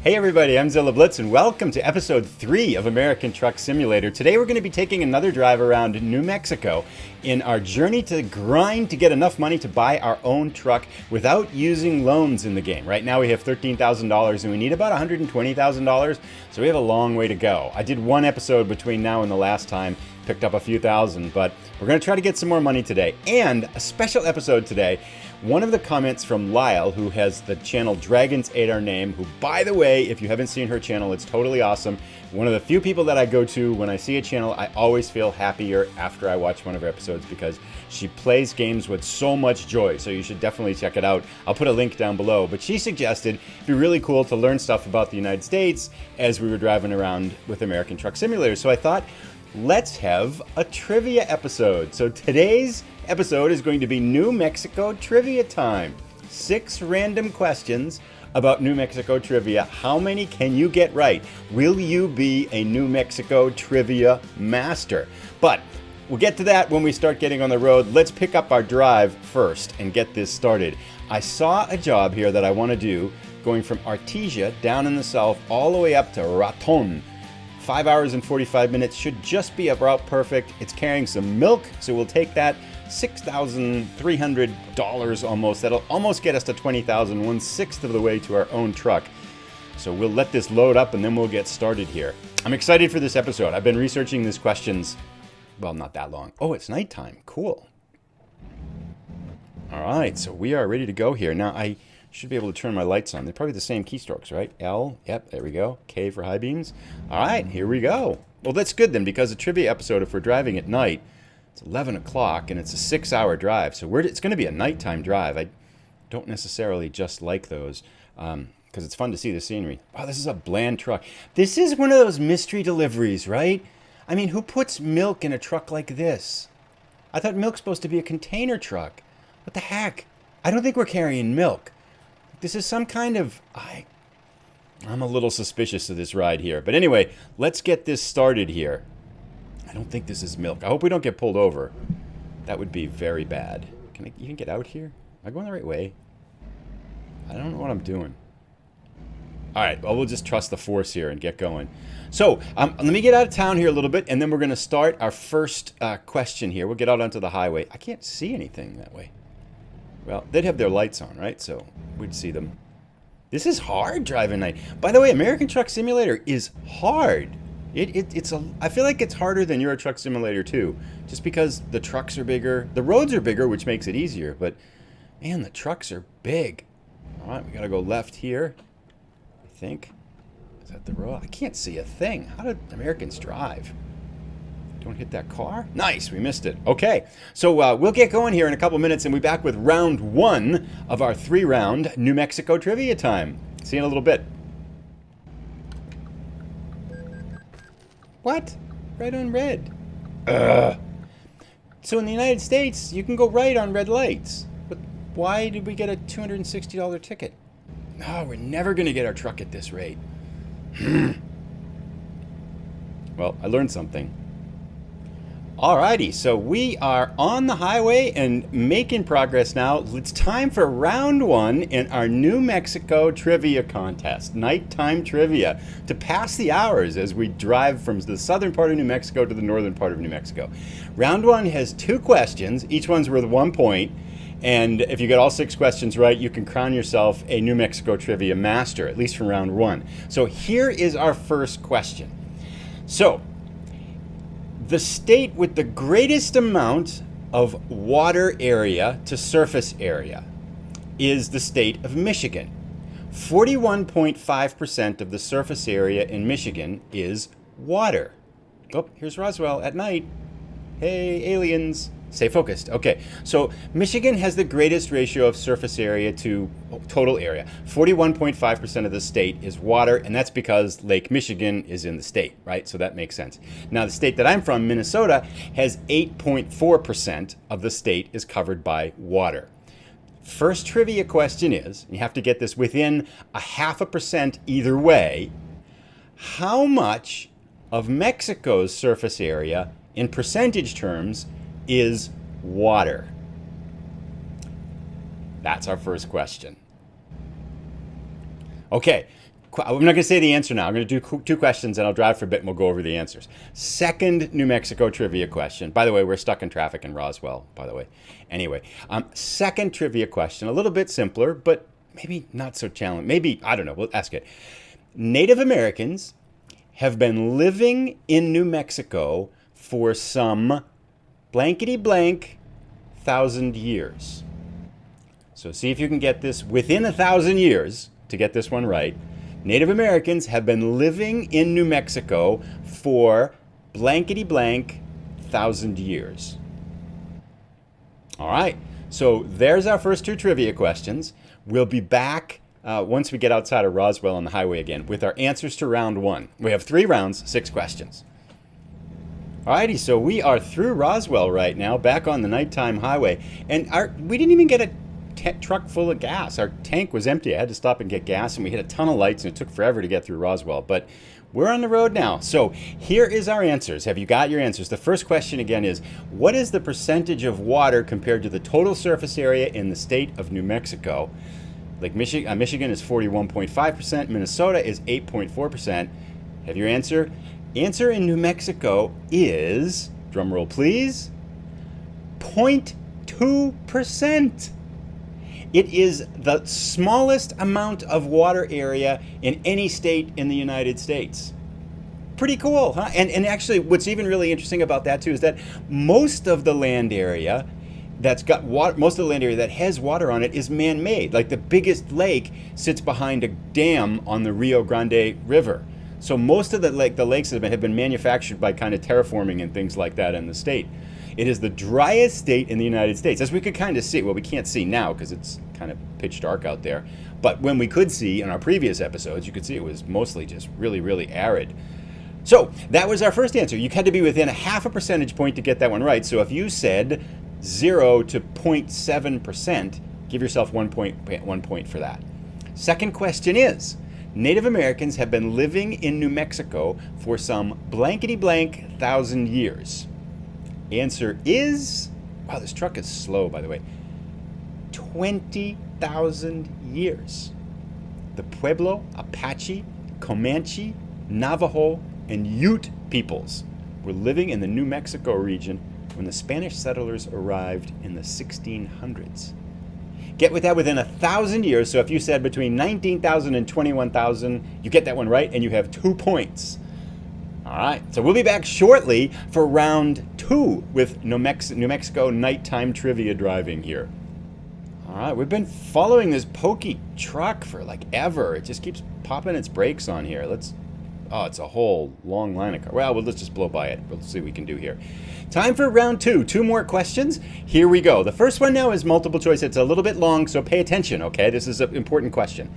Hey everybody, I'm Zilla Blitz and welcome to episode 3 of American Truck Simulator. Today we're going to be taking another drive around New Mexico in our journey to grind to get enough money to buy our own truck without using loans in the game. Right now we have $13,000 and we need about $120,000, so we have a long way to go. I did one episode between now and the last time, picked up a few thousand, but we're going to try to get some more money today. And a special episode today. One of the comments from Lyle, who has the channel DragonsAteOurName, who, by the way, if you haven't seen her channel, it's totally awesome. One of the few people that I go to when I see a channel, I always feel happier after I watch one of her episodes because she plays games with so much joy, so you should definitely check it out. I'll put a link down below, but she suggested it'd be really cool to learn stuff about the United States as we were driving around with American Truck Simulator. So I thought, let's have a trivia episode. So today's episode is going to be New Mexico trivia time. 6 random questions about New Mexico trivia. How many can you get right? Will you be a New Mexico trivia master? But we'll get to that when we start getting on the road. Let's pick up our drive first and get this started. I saw a job here that I want to do going from Artesia down in the south all the way up to Raton. 5 hours and 45 minutes should just be about perfect. It's carrying some milk, so we'll take that. $6,300 almost. That'll almost get us to $20,000, 1/6 of the way to our own truck. So we'll let this load up and then we'll get started here. I'm excited for this episode. I've been researching these questions, well, not that long. Oh, it's nighttime. Cool. All right, so we are ready to go here. Now, I should be able to turn my lights on. They're probably the same keystrokes, right? L, yep, there we go. K for high beams. All right, here we go. Well, that's good then, because a trivia episode, if we're driving at night, it's 11 o'clock and it's a 6-hour drive. So it's going to be a nighttime drive. I don't necessarily just like those because it's fun to see the scenery. Wow, this is a bland truck. This is one of those mystery deliveries, right? I mean, who puts milk in a truck like this? I thought milk's supposed to be a container truck. What the heck? I don't think we're carrying milk. This is some kind of... I'm a little suspicious of this ride here. But anyway, let's get this started here. I don't think this is milk. I hope we don't get pulled over. That would be very bad. Can I even get out here? Am I going the right way? I don't know what I'm doing. All right, well, we'll just trust the force here and get going. So let me get out of town here a little bit, and then we're going to start our first question here. We'll get out onto the highway. I can't see anything that way. Well, they'd have their lights on, right? So we'd see them. This is hard driving night. By the way, American Truck Simulator is hard. I feel like it's harder than Euro Truck Simulator 2, just because the trucks are bigger. The roads are bigger, which makes it easier, but man, the trucks are big. All right, we gotta go left here, I think. Is that the road? I can't see a thing. How do Americans drive? Don't hit that car. Nice, we missed it. Okay, so we'll get going here in a couple minutes and we'll be back with round 1 of our 3-round New Mexico trivia time. See you in a little bit. What? Red on red. So in the United States, you can go right on red lights. But why did we get a $260 ticket? No, we're never going to get our truck at this rate. Well, I learned something. Alrighty, so we are on the highway and making progress now. It's time for round 1 in our New Mexico trivia contest, nighttime trivia, to pass the hours as we drive from the southern part of New Mexico to the northern part of New Mexico. Round 1 has 2 questions, each one's worth 1 point, and if you get all 6 questions right, you can crown yourself a New Mexico trivia master, at least from round 1. So here is our first question. So, the state with the greatest amount of water area to surface area is the state of Michigan. 41.5% of the surface area in Michigan is water. Oh, here's Roswell at night. Hey, aliens. Stay focused. Okay, so Michigan has the greatest ratio of surface area to total area. 41.5% of the state is water, and that's because Lake Michigan is in the state, right? So that makes sense. Now, the state that I'm from, Minnesota, has 8.4% of the state is covered by water. First trivia question is, you have to get this within 0.5% either way, how much of Mexico's surface area in percentage terms is water? That's our first question. Okay, I'm not going to say the answer now. I'm going to do two questions, and I'll drive for a bit, and we'll go over the answers. Second New Mexico trivia question. By the way, we're stuck in traffic in Roswell, by the way. Anyway, second trivia question, a little bit simpler, but maybe not so challenging. Maybe, I don't know, we'll ask it. Native Americans have been living in New Mexico for some blankety blank 1,000 years. So see if you can get this within 1,000 years to get this one right. Native Americans have been living in New Mexico for blankety blank 1,000 years. All right, so there's our first two trivia questions. We'll be back once we get outside of Roswell on the highway again with our answers to round one. We have 3 rounds, 6 questions. Alrighty, so we are through Roswell right now, back on the nighttime highway, and we didn't even get a truck full of gas. Our tank was empty. I had to stop and get gas, and we hit a ton of lights, and it took forever to get through Roswell. But we're on the road now. So here is our answers. Have you got your answers? The first question again is, what is the percentage of water compared to the total surface area in the state of New Mexico? Like Michigan is 41.5%. Minnesota is 8.4%. Have your answer? Answer in New Mexico is, drum roll please, 0.2%. It is the smallest amount of water area in any state in the United States. Pretty cool, huh? And actually, what's even really interesting about that too is that most of the land area that's got water, most of the land area that has water on it is man-made. Like the biggest lake sits behind a dam on the Rio Grande River. So most of the lakes have been manufactured by kind of terraforming and things like that in the state. It is the driest state in the United States, as we could kind of see. Well, we can't see now because it's kind of pitch dark out there. But when we could see in our previous episodes, you could see it was mostly just really, really arid. So that was our first answer. You had to be within a half a percentage point to get that one right. So if you said 0 to 0.7%, give yourself 1 point for that. Second question is, Native Americans have been living in New Mexico for some blankety blank 1,000 years. Answer is, wow, this truck is slow, by the way, 20,000 years. The Pueblo, Apache, Comanche, Navajo, and Ute peoples were living in the New Mexico region when the Spanish settlers arrived in the 1600s. Get with that within 1,000 years, so if you said between 19,000 and 21,000, you get that one right, and you have 2 points. All right, so we'll be back shortly for round 2 with New Mexico nighttime trivia driving here. All right, we've been following this pokey truck for like ever. It just keeps popping its brakes on here. Oh, it's a whole long line of cars. Well, let's just blow by it. We'll see what we can do here. Time for round 2. 2 more questions. Here we go. The first one now is multiple choice. It's a little bit long, so pay attention, okay? This is an important question.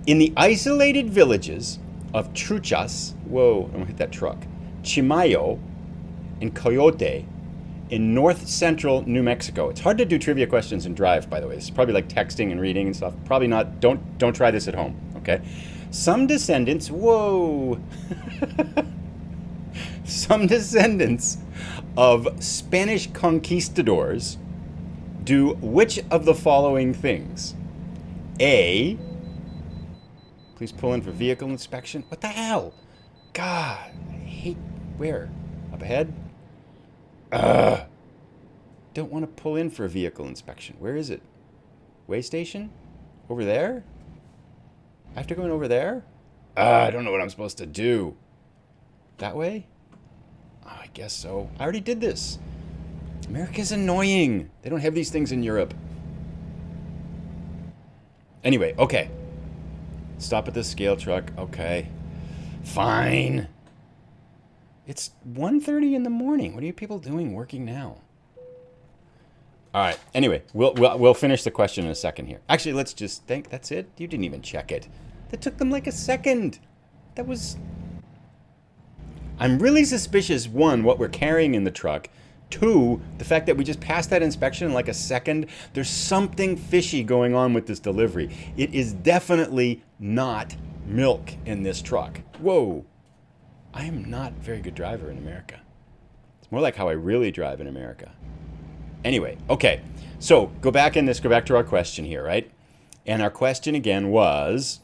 In the isolated villages of Truchas, whoa, I'm gonna hit that truck, Chimayo, and Coyote in north central New Mexico. It's hard to do trivia questions and drive, by the way. It's probably like texting and reading and stuff. Probably not. Don't try this at home, okay? Some descendants, whoa, some descendants of Spanish conquistadors do which of the following things? A, please pull in for vehicle inspection. What the hell? God, I hate, where? Up ahead? Don't want to pull in for a vehicle inspection. Where is it? Way station? Over there? I have to go in over there? I don't know what I'm supposed to do. That way? Oh, I guess so. I already did this. America's annoying. They don't have these things in Europe. Anyway, okay. Stop at this scale truck. Okay. Fine. It's 1:30 in the morning. What are you people doing working now? All right. Anyway, we'll finish the question in a second here. Actually, let's just think. That's it? You didn't even check it. That took them like a second. That was... I'm really suspicious, 1, what we're carrying in the truck. 2, the fact that we just passed that inspection in like a second. There's something fishy going on with this delivery. It is definitely not milk in this truck. Whoa. I am not a very good driver in America. It's more like how I really drive in America. Anyway, okay. So go back to our question here, right? And our question again was,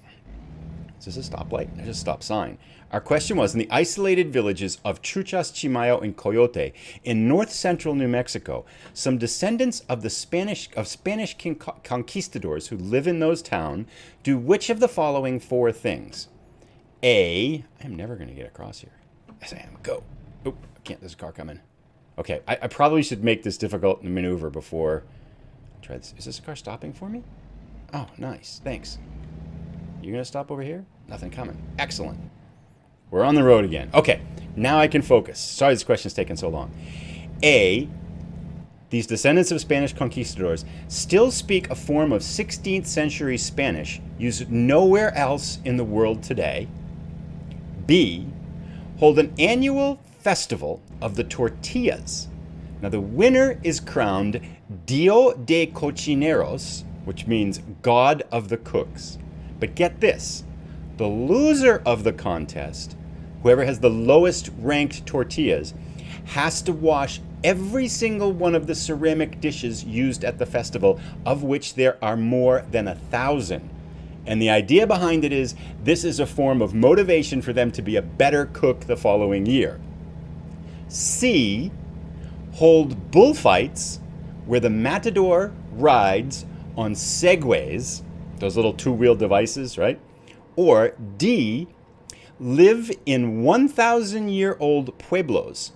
is this a stoplight? There's a stop sign. Our question was, in the isolated villages of Chuchas, Chimayo, and Coyote in north-central New Mexico, some descendants of the Spanish conquistadors who live in those towns do which of the following four things? A, I'm never going to get across here. Yes, I am. Go. Oh, I can't. There's a car coming. Okay, I probably should make this difficult to maneuver before I try this. Is this a car stopping for me? Oh, nice. Thanks. You going to stop over here? Nothing coming. Excellent. We're on the road again. Okay, now I can focus. Sorry this question's taken so long. A, these descendants of Spanish conquistadors still speak a form of 16th century Spanish used nowhere else in the world today. B, hold an annual festival of the tortillas. Now the winner is crowned Dio de Cocineros, which means God of the Cooks. But get this, the loser of the contest, whoever has the lowest ranked tortillas, has to wash every single one of the ceramic dishes used at the festival, of which there are more than 1,000. And the idea behind it is this is a form of motivation for them to be a better cook the following year. C, hold bullfights where the matador rides on segways, those little two-wheel devices, right? Or D, live in 1,000-year-old pueblos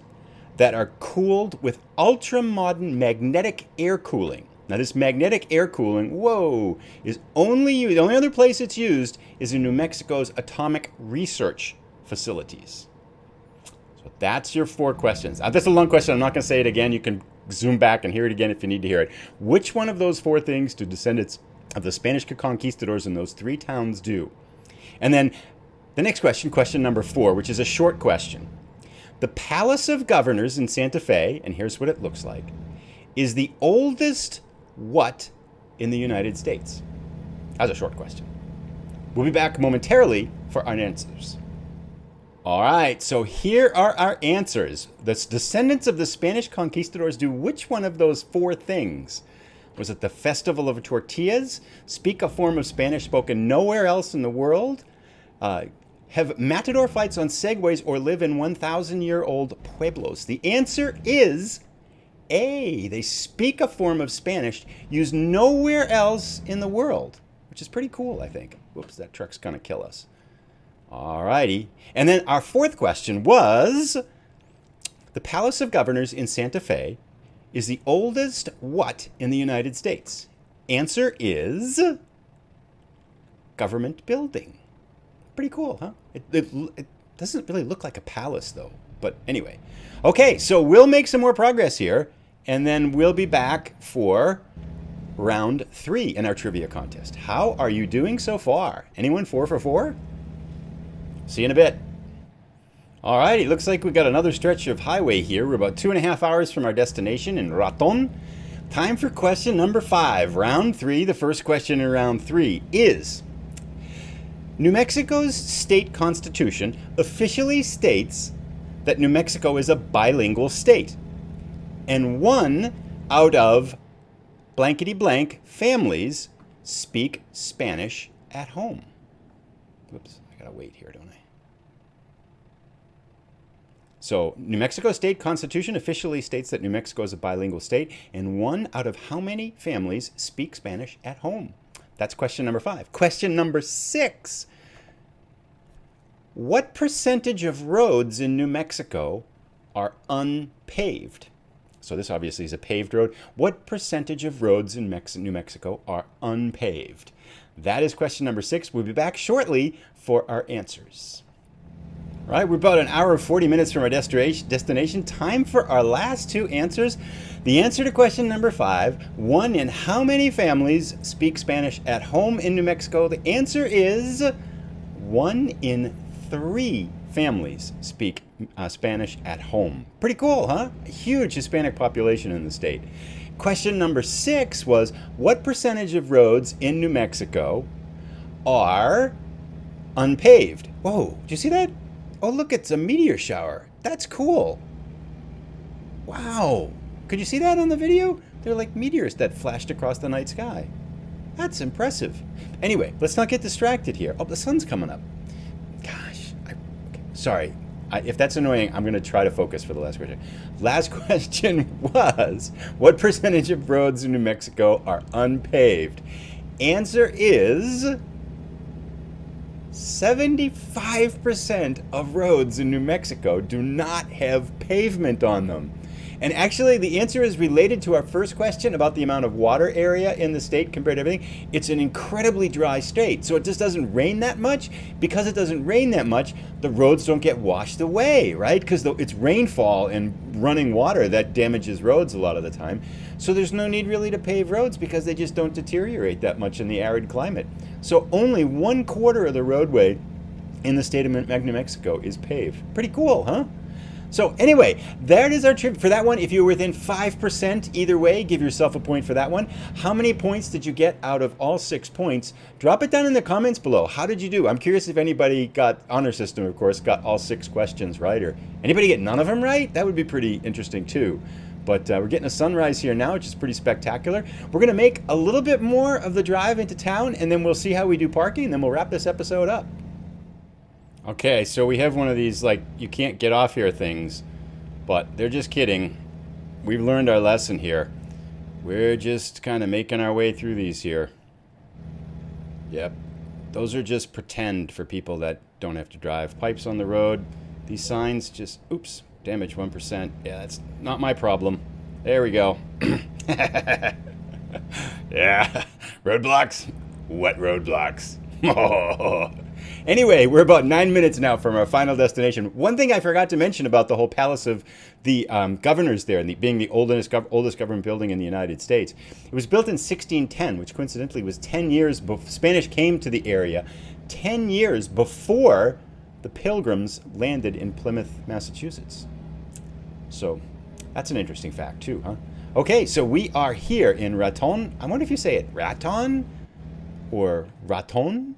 that are cooled with ultra-modern magnetic air cooling. Now this magnetic air cooling, whoa, is only the only other place it's used is in New Mexico's atomic research facilities. So that's your four questions. That's a long question. I'm not going to say it again. You can zoom back and hear it again if you need to hear it. Which one of those four things do descendants of the Spanish conquistadors in those three towns do? And then the next question, question number 4, which is a short question. The Palace of Governors in Santa Fe, and here's what it looks like, is the oldest what in the United States? That's a short question. We'll be back momentarily for our answers. All right, so here are our answers. The descendants of the Spanish conquistadors do which one of those four things? Was it the Festival of Tortillas? Speak a form of Spanish spoken nowhere else in the world? Have matador fights on segways or live in 1,000-year-old pueblos? The answer is A. They speak a form of Spanish used nowhere else in the world, which is pretty cool, I think. Whoops, that truck's going to kill us. All righty. And then our fourth question was, the Palace of Governors in Santa Fe is the oldest what in the United States? Answer is government building. Pretty cool, huh? It doesn't really look like a palace, though. But anyway. Okay, so we'll make some more progress here, and then we'll be back for round 3 in our trivia contest. How are you doing so far? Anyone 4 for 4? See you in a bit. All right, it looks like we've got another stretch of highway here. We're about 2.5 hours from our destination in Raton. Time for question number 5, round 3. The first question in round 3 is, New Mexico's state constitution officially states that New Mexico is a bilingual state, and 1 out of blankety blank families speak Spanish at home. Whoops, I gotta wait here, don't I? So, New Mexico state constitution officially states that New Mexico is a bilingual state, and 1 out of how many families speak Spanish at home? That's question number 5. Question number 6. What percentage of roads in New Mexico are unpaved? So this obviously is a paved road. What percentage of roads in New Mexico are unpaved? That is question number 6. We'll be back shortly for our answers. All right, we're about an hour and 40 minutes from our destination. Time for our last 2 answers. The answer to question number 5, 1 in how many families speak Spanish at home in New Mexico? The answer is 1 in 3 families speak Spanish at home. Pretty cool, huh? A huge Hispanic population in the state. Question number 6 was, what percentage of roads in New Mexico are unpaved? Whoa, did you see that? Oh, look, it's a meteor shower. That's cool. Wow. Could you see that on the video? They're like meteors that flashed across the night sky. That's impressive. Anyway, let's not get distracted here. Oh, the sun's coming up. Gosh, okay. Sorry. If that's annoying, I'm going to try to focus for the last question. Last question was, what percentage of roads in New Mexico are unpaved? Answer is 75% of roads in New Mexico do not have pavement on them. And actually, the answer is related to our first question about the amount of water area in the state compared to everything. It's an incredibly dry state, so it just doesn't rain that much. Because it doesn't rain that much, the roads don't get washed away, right? Because it's rainfall and running water that damages roads a lot of the time. So there's no need really to pave roads because they just don't deteriorate that much in the arid climate. So only 1/4 of the roadway in the state of New Mexico is paved. Pretty cool, huh? So anyway, there is our trip for that one. If you were within 5% either way, give yourself a point for that one. How many points did you get out of all 6 points? Drop it down in the comments below. How did you do? I'm curious if anybody got honor system, of course, got all 6 questions right, or anybody get none of them right? That would be pretty interesting too. But we're getting a sunrise here now, which is pretty spectacular. We're going to make a little bit more of the drive into town, and then we'll see how we do parking, and then we'll wrap this episode up. Okay, so we have one of these, like, you can't get off here things, but they're just kidding. We've learned our lesson here. We're just kind of making our way through these here. Yep. Those are just pretend for people that don't have to drive. Pipes on the road. These signs just, oops, damage 1%. Yeah, that's not my problem. There we go. Yeah, roadblocks. What roadblocks? Anyway, we're about 9 minutes now from our final destination. One thing I forgot to mention about the whole palace of the governors there, and being the oldest government building in the United States. It was built in 1610, which coincidentally was 10 years before Spanish came to the area, 10 years before the Pilgrims landed in Plymouth, Massachusetts. So that's an interesting fact too, huh? Okay, so we are here in Raton. I wonder if you say it Raton or Raton?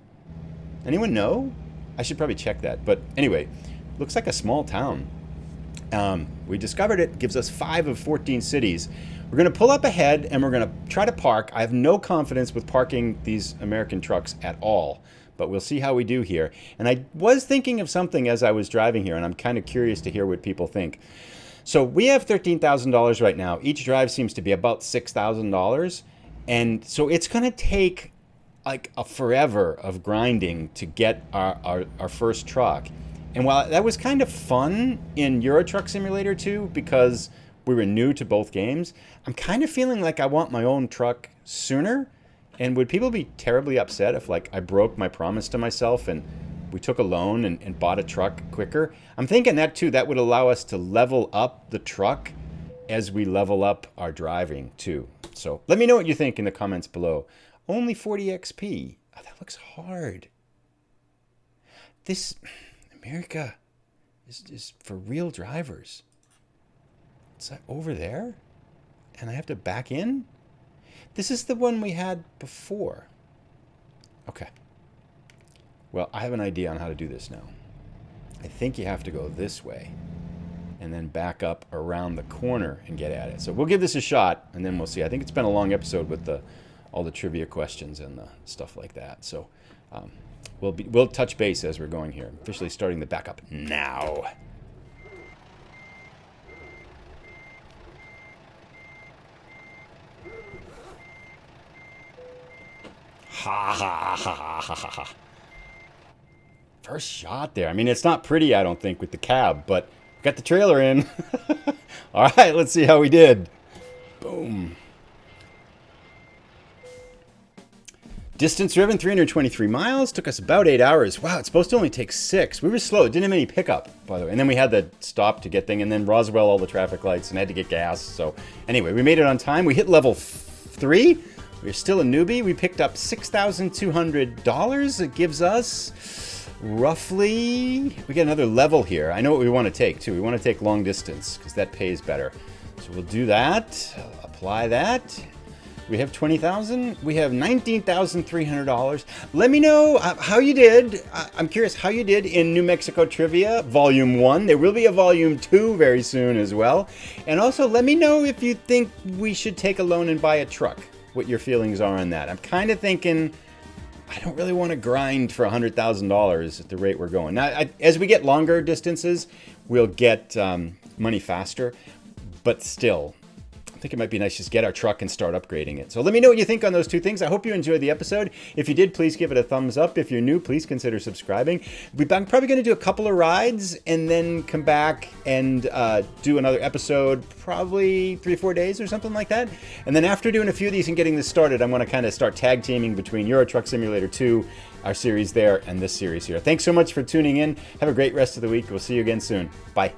Anyone know? I should probably check that. But anyway, looks like a small town. We discovered it. Gives us 5 of 14 cities. We're going to pull up ahead and we're going to try to park. I have no confidence with parking these American trucks at all. But we'll see how we do here. And I was thinking of something as I was driving here, and I'm kind of curious to hear what people think. So we have $13,000 right now. Each drive seems to be about $6,000. And so it's going to take like a forever of grinding to get our first truck. And while that was kind of fun in Euro Truck Simulator 2 because we were new to both games, I'm kind of feeling like I want my own truck sooner. And would people be terribly upset if like I broke my promise to myself and we took a loan and bought a truck quicker? I'm thinking that too, that would allow us to level up the truck as we level up our driving too. So let me know what you think in the comments below. Only 40 XP. Oh, that looks hard. This America is for real drivers. It's like over there? And I have to back in? This is the one we had before. Okay. Well, I have an idea on how to do this now. I think you have to go this way and then back up around the corner and get at it. So we'll give this a shot and then we'll see. I think it's been a long episode with all the trivia questions and the stuff like that. So we'll touch base as we're going here. Officially starting the backup now. Ha ha ha ha ha ha. First shot there. I mean, it's not pretty, I don't think, with the cab, but got the trailer in. All right, let's see how we did. Boom. Distance driven, 323 miles. Took us about 8 hours. Wow, it's supposed to only take 6. We were slow. It didn't have any pickup, by the way. And then we had the stop to get thing. And then Roswell, all the traffic lights, and had to get gas. So anyway, we made it on time. We hit level 3. We're still a newbie. We picked up $6,200. It gives us roughly... We get another level here. I know what we want to take, too. We want to take long distance, because that pays better. So we'll do that. Apply that. We have 20,000. We have $19,300. Let me know how you did. I'm curious how you did in New Mexico Trivia Volume 1. There will be a Volume 2 very soon as well. And also let me know if you think we should take a loan and buy a truck. what your feelings are on that. I'm kind of thinking I don't really want to grind for $100,000 at the rate we're going. Now, as we get longer distances, we'll get money faster, but still, I think it might be nice to just get our truck and start upgrading it. So let me know what you think on those two things. I hope you enjoyed the episode. If you did, please give it a thumbs up. If you're new, please consider subscribing. I'm probably going to do a couple of rides and then come back and do another episode, probably 3-4 days or something like that. And then after doing a few of these and getting this started, I'm going to kind of start tag teaming between Euro Truck Simulator 2, our series there, and this series here. Thanks so much for tuning in. Have a great rest of the week. We'll see you again soon. Bye.